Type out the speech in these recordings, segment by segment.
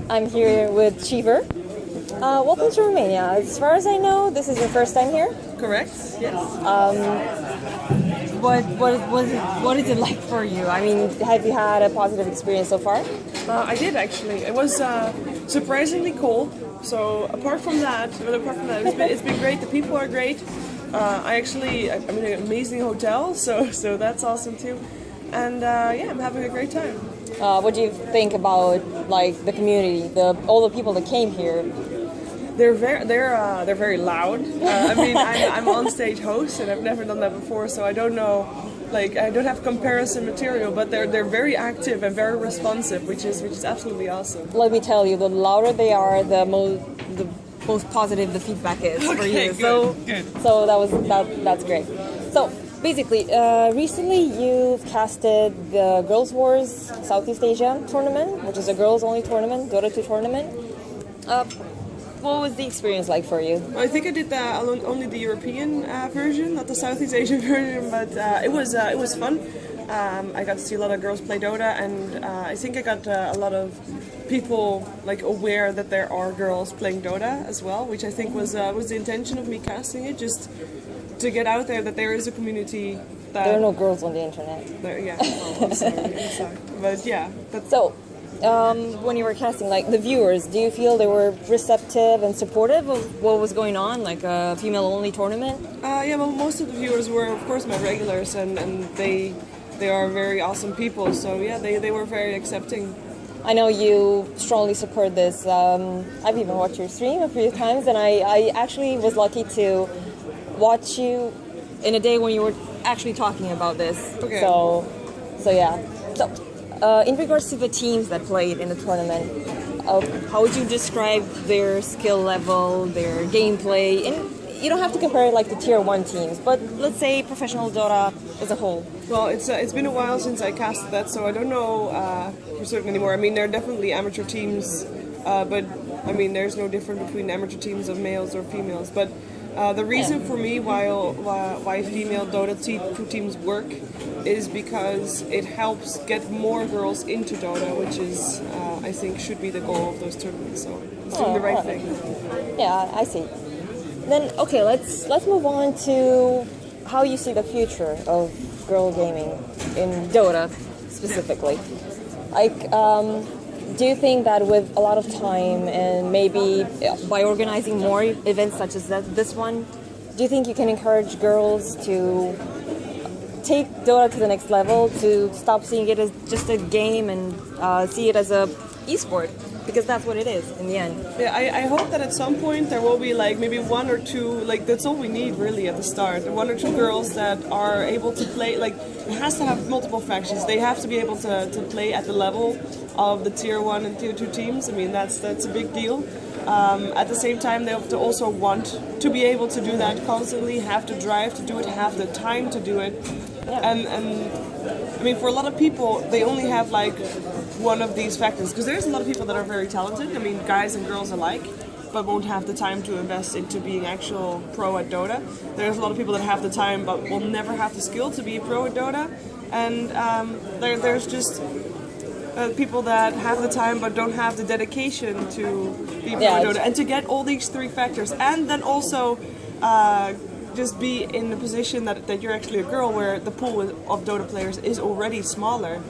I'm here with Sheever. Welcome to Romania. As far as I know, this is your first time here? Correct, yes. What is it like for you? I mean, have you had a positive experience so far? I did actually. It was surprisingly cold. So apart from that, it's been great. The people are great. I'm in an amazing hotel, so that's awesome too. And I'm having a great time. What do you think about like the community, all the people that came here? They're very loud. I'm on stage host, and I've never done that before, so I don't know. Like, I don't have comparison material, but they're very active and very responsive, which is absolutely awesome. Let me tell you, the louder they are, the most positive the feedback is for you. Good. So that's great. So basically, recently you've casted the Girls Wars Southeast Asia tournament, which is a girls-only tournament, Dota 2 tournament. What was the experience like for you? I think I did only the European version, not the Southeast Asian version, but it was fun. I got to see a lot of girls play Dota, and I think I got a lot of people like aware that there are girls playing Dota as well, which I think was the intention of me casting it, just to get out there that there is a community. There are no girls on the internet. I'm sorry. But yeah. So, when you were casting, like the viewers, do you feel they were receptive and supportive of what was going on, like a female-only tournament? Well, most of the viewers were, of course, my regulars, and they are very awesome people. So yeah, they were very accepting. I know you strongly support this. I've even watched your stream a few times, and I actually was lucky to watch you in a day when you were actually talking about this. Okay. So yeah. So, in regards to the teams that played in the tournament, how would you describe their skill level, their gameplay? And you don't have to compare it like the tier 1 teams, but let's say professional Dota as a whole. Well, it's been a while since I casted that, so I don't know for certain anymore. I mean, there are definitely amateur teams, but I mean, there's no difference between amateur teams of males or females. But the reason for me why female Dota 2 teams work is because it helps get more girls into Dota, which is, I think, should be the goal of those tournaments. So it's doing the right thing. Yeah, I see. Then, okay, let's move on to how you see the future of girl gaming in Dota specifically. Like, do you think that with a lot of time and maybe by organizing more events such as this one, do you think you can encourage girls to take Dota to the next level, to stop seeing it as just a game and see it as a esport? Because that's what it is in the end. Yeah, I hope that at some point there will be like maybe one or two, like that's all we need really at the start. One or two girls that are able to play, like it has to have multiple factions. They have to be able to play at the level of the tier 1 and tier 2 teams. I mean, that's a big deal. At the same time, they have to also want to be able to do that constantly, have to drive to do it, have the time to do it. Yeah. And I mean, for a lot of people, they only have like one of these factors, because there's a lot of people that are very talented. I mean, guys and girls alike, but won't have the time to invest into being actual pro at Dota. There's a lot of people that have the time, but will never have the skill to be a pro at Dota. And there's just people that have the time but don't have the dedication to be pro at Dota, and to get all these 3 factors, and then also just be in the position that you're actually a girl, where the pool of Dota players is already smaller.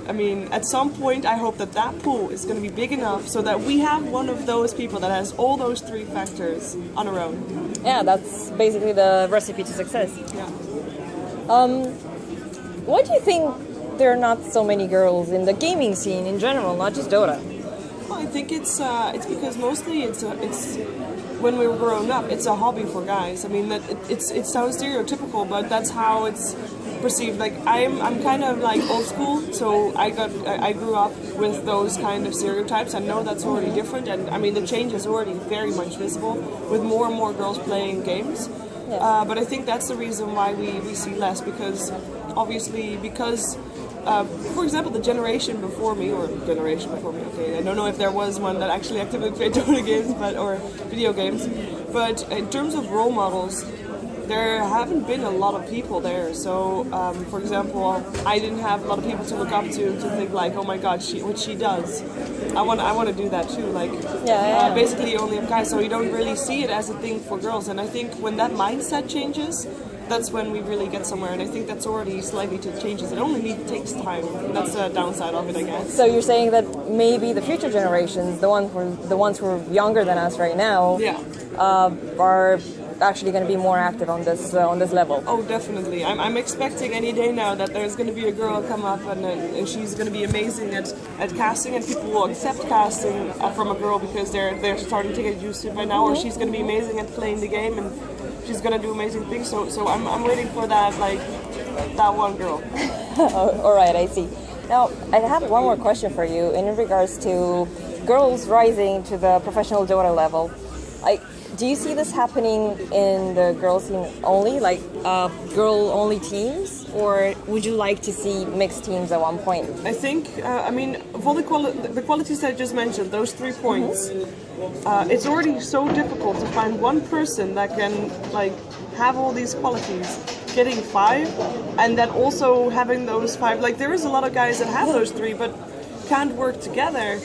I mean, at some point, I hope that pool is going to be big enough so that we have one of those people that has all those 3 factors on her own. Yeah, that's basically the recipe to success. Yeah. Why do you think there are not so many girls in the gaming scene in general, not just Dota? Well, I think it's because mostly it's when we were growing up, it's a hobby for guys. I mean, that it sounds stereotypical, but that's how it's perceived. Like I'm kind of like old school, so I grew up with those kind of stereotypes. I know that's already different, and I mean the change is already very much visible with more and more girls playing games. Yeah. But I think that's the reason why we see less, because obviously for example, the generation before me, okay, I don't know if there was one that actually actively played Dota games, or video games, but in terms of role models, there haven't been a lot of people there. So, for example, I didn't have a lot of people to look up to think like, oh my God, what she does. I want to do that too. Like, basically, you only have guys, so you don't really see it as a thing for girls. And I think when that mindset changes, that's when we really get somewhere. And I think that's already slightly changes. It only takes time. And that's the downside of it, I guess. So you're saying that maybe the future generations, the ones who are younger than us right now, are actually going to be more active on this level. Oh, definitely. I'm expecting any day now that there's going to be a girl come up and she's going to be amazing at casting, and people will accept casting from a girl because they're starting to get used to it by now. Or she's going to be amazing at playing the game and she's going to do amazing things. So I'm waiting for that, like that one girl. All right, I see. Now I have one more question for you in regards to girls rising to the professional Dota level. Do you see this happening in the girls team only, like girl-only teams, or would you like to see mixed teams at one point? I think, for the qualities that I just mentioned, those 3 points, it's already so difficult to find one person that can like have all these qualities. Getting 5, and then also having those 5, like there is a lot of guys that have those 3, but can't work together.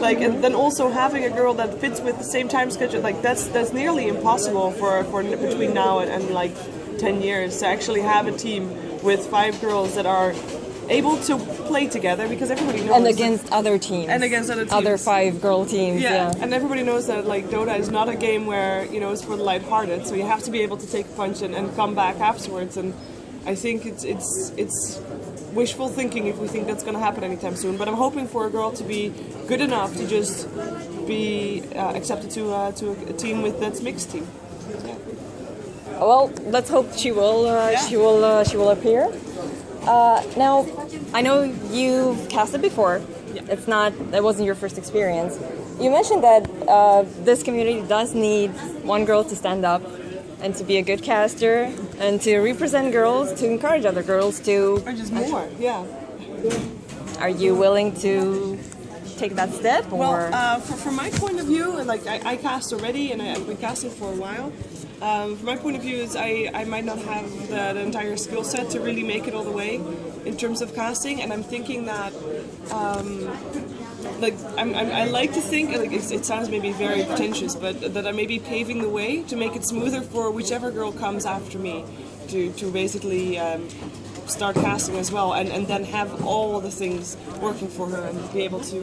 Like, and then also having a girl that fits with the same time schedule, like that's nearly impossible for between now and like 10 years to actually have a team with 5 girls that are able to play together, because everybody knows. And against other teams. And against other teams. Other 5 girl teams. Yeah. And everybody knows that like Dota is not a game where it's for the lighthearted. So you have to be able to take a punch and come back afterwards. And I think it's wishful thinking if we think that's going to happen anytime soon. But I'm hoping for a girl to be good enough to just be accepted to a team that's mixed team. Yeah. Well, let's hope she will. She will appear. Now, I know you've casted before. Yeah. That wasn't your first experience. You mentioned that this community does need one girl to stand up and to be a good caster and to represent girls, to encourage other girls to. Or just more, yeah. Are you willing to take that step? Or? Well, from my point of view, like I cast already, and I've been casting for a while. From my point of view, is I might not have the entire skill set to really make it all the way in terms of casting, and I'm thinking that. I like to think, like it sounds maybe very pretentious, but that I may be paving the way to make it smoother for whichever girl comes after me to basically start casting as well, and then have all the things working for her and be able to.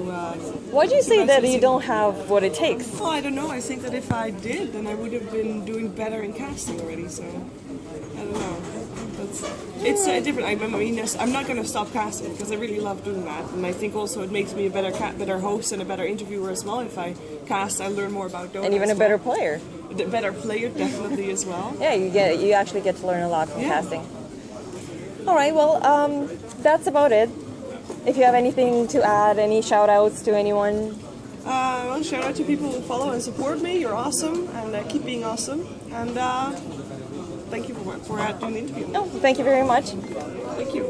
Why do you say that you don't have what it takes? Well, I don't know. I think that if I did, then I would have been doing better in casting already. So I don't know. It's different. I'm not going to stop casting because I really love doing that, and I think also it makes me a better host and a better interviewer as well. If I cast, I learn more about Dota. And even a better player. The better player, definitely as well. Yeah, you actually get to learn a lot from casting. All right, well, that's about it. If you have anything to add, any shout-outs to anyone? Well, shout out to people who follow and support me. You're awesome, and keep being awesome. And thank you for doing the interview. Oh, thank you very much. Thank you.